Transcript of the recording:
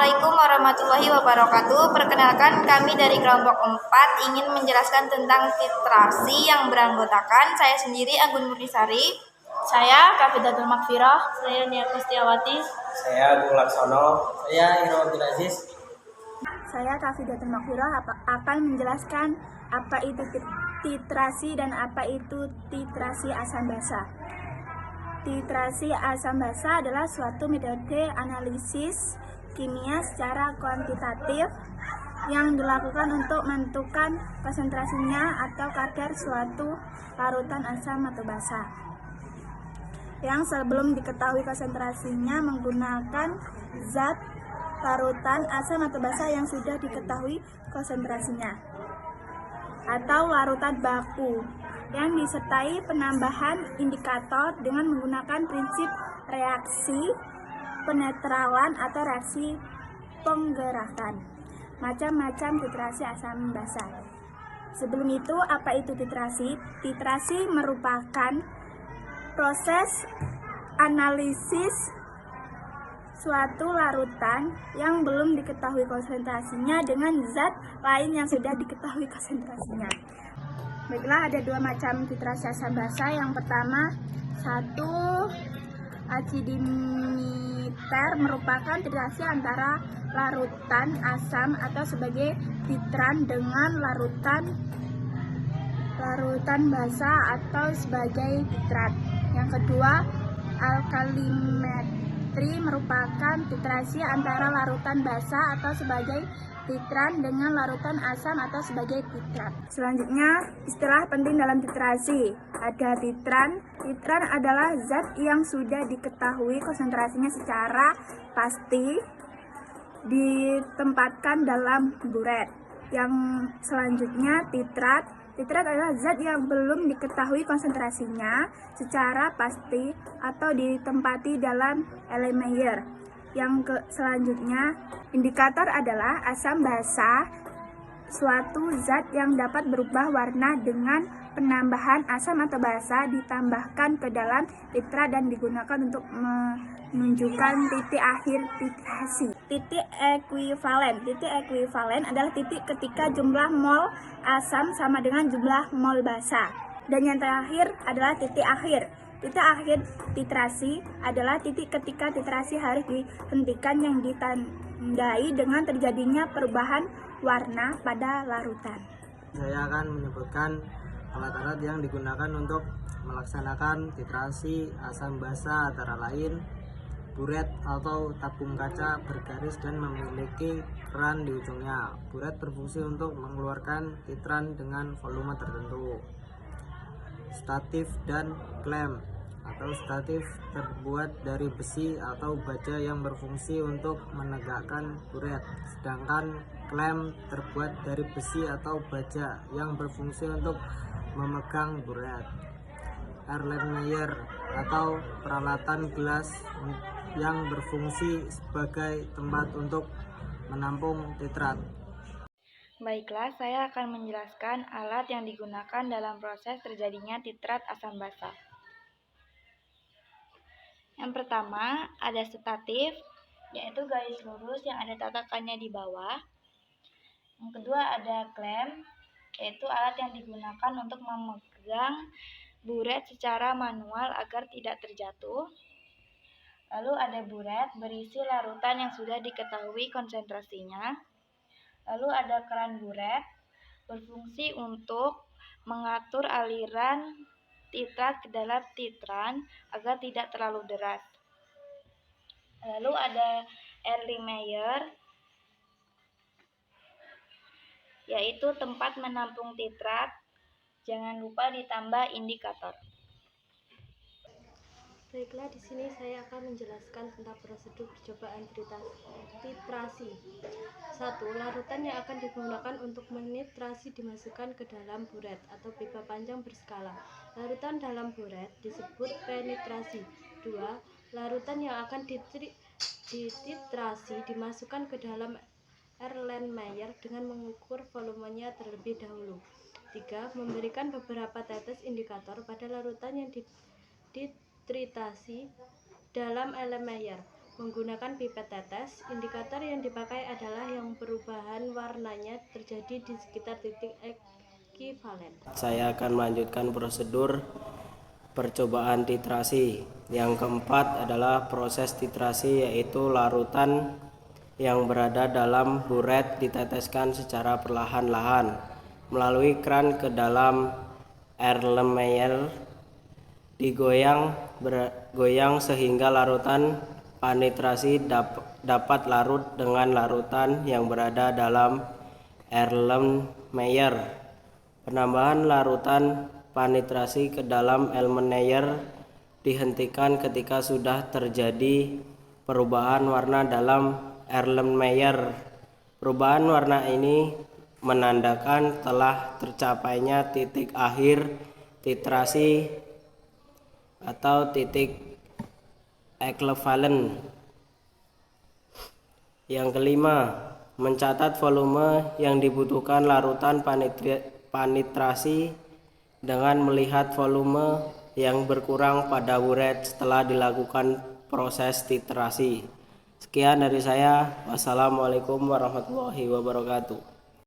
Assalamualaikum warahmatullahi wabarakatuh. Perkenalkan, kami dari kelompok 4 ingin menjelaskan tentang titrasi yang beranggotakan saya sendiri Anggun Murnisari, saya Kafidatul Makfirah, saya Nia Kustiawati, saya Agung Laksono, saya Iro Abdul Aziz. Saya Kafidatul Makfirah akan menjelaskan apa itu titrasi dan apa itu titrasi asam basa. Titrasi asam basa adalah suatu metode analisis kimia secara kuantitatif yang dilakukan untuk menentukan konsentrasinya atau kadar suatu larutan asam atau basa yang sebelum diketahui konsentrasinya menggunakan zat larutan asam atau basa yang sudah diketahui konsentrasinya, atau larutan baku yang disertai penambahan indikator dengan menggunakan prinsip reaksi penetralan atau reaksi penggerakan. Macam-macam titrasi asam basa. Sebelum itu, apa itu titrasi? Titrasi merupakan proses analisis suatu larutan yang belum diketahui konsentrasinya dengan zat lain yang sudah diketahui konsentrasinya. Baiklah, ada dua macam titrasi asam basa. Yang pertama, acidimiter merupakan titrasi antara larutan asam atau sebagai titran dengan larutan basa atau sebagai titrat. Yang kedua, alkalimetri merupakan titrasi antara larutan basa atau sebagai titran dengan larutan asam atau sebagai titrat. Selanjutnya, istilah penting dalam titrasi. Ada titran. Titran adalah zat yang sudah diketahui konsentrasinya secara pasti ditempatkan dalam buret. Yang selanjutnya, titrat. Titrat adalah zat yang belum diketahui konsentrasinya secara pasti atau ditempati dalam Erlenmeyer. Yang selanjutnya, indikator adalah asam basa, suatu zat yang dapat berubah warna dengan penambahan asam atau basa ditambahkan ke dalam titrat dan digunakan untuk menunjukkan titik akhir titrasi. Titik ekuivalen. Titik ekuivalen adalah titik ketika jumlah mol asam sama dengan jumlah mol basa. Dan yang terakhir adalah titik akhir. Titik akhir titrasi adalah titik ketika titrasi harus dihentikan yang ditandai dengan terjadinya perubahan warna pada larutan. Saya akan menyebutkan alat-alat yang digunakan untuk melaksanakan titrasi asam basa, antara lain buret atau tabung kaca bergaris dan memiliki keran di ujungnya. Buret berfungsi untuk mengeluarkan titran dengan volume tertentu. Statif dan klem atau statif terbuat dari besi atau baja yang berfungsi untuk menegakkan buret, sedangkan klem terbuat dari besi atau baja yang berfungsi untuk memegang buret. Erlenmeyer atau peralatan gelas yang berfungsi sebagai tempat untuk menampung titrat. Baiklah, saya akan menjelaskan alat yang digunakan dalam proses terjadinya titrat asam basa. Yang pertama, ada statif, yaitu garis lurus yang ada tatakannya di bawah. Yang kedua, ada klem, yaitu alat yang digunakan untuk memegang buret secara manual agar tidak terjatuh. Lalu ada buret berisi larutan yang sudah diketahui konsentrasinya. Lalu ada keran buret, berfungsi untuk mengatur aliran titrat ke dalam titran agar tidak terlalu deras. Lalu ada Erlenmeyer, yaitu tempat menampung titrat. Jangan lupa ditambah indikator. Baiklah, di sini saya akan menjelaskan tentang prosedur percobaan titrasi. 1. Larutan yang akan digunakan untuk menitrasi dimasukkan ke dalam buret atau pipa panjang berskala. Larutan dalam buret disebut penetrasi. 2. Larutan yang akan dititrasi dimasukkan ke dalam Erlenmeyer dengan mengukur volumenya terlebih dahulu. 3. Memberikan beberapa tetes indikator pada larutan yang dititritasi dalam Erlenmeyer. menggunakan pipet tetes. Indikator yang dipakai adalah yang perubahan warnanya terjadi di sekitar titik ekivalen. Saya akan melanjutkan prosedur percobaan titrasi. Yang keempat adalah proses titrasi, yaitu larutan yang berada dalam buret diteteskan secara perlahan-lahan melalui kran ke dalam Erlenmeyer, digoyang sehingga larutan panitrasi dapat larut dengan larutan yang berada dalam Erlenmeyer. Penambahan larutan panitrasi ke dalam Erlenmeyer dihentikan ketika sudah terjadi perubahan warna dalam Erlenmeyer. Perubahan warna ini menandakan telah tercapainya titik akhir titrasi atau titik ekvivalen. Yang kelima, mencatat volume yang dibutuhkan larutan panitrasi dengan melihat volume yang berkurang pada buret setelah dilakukan proses titrasi. Sekian dari saya. Wassalamualaikum warahmatullahi wabarakatuh.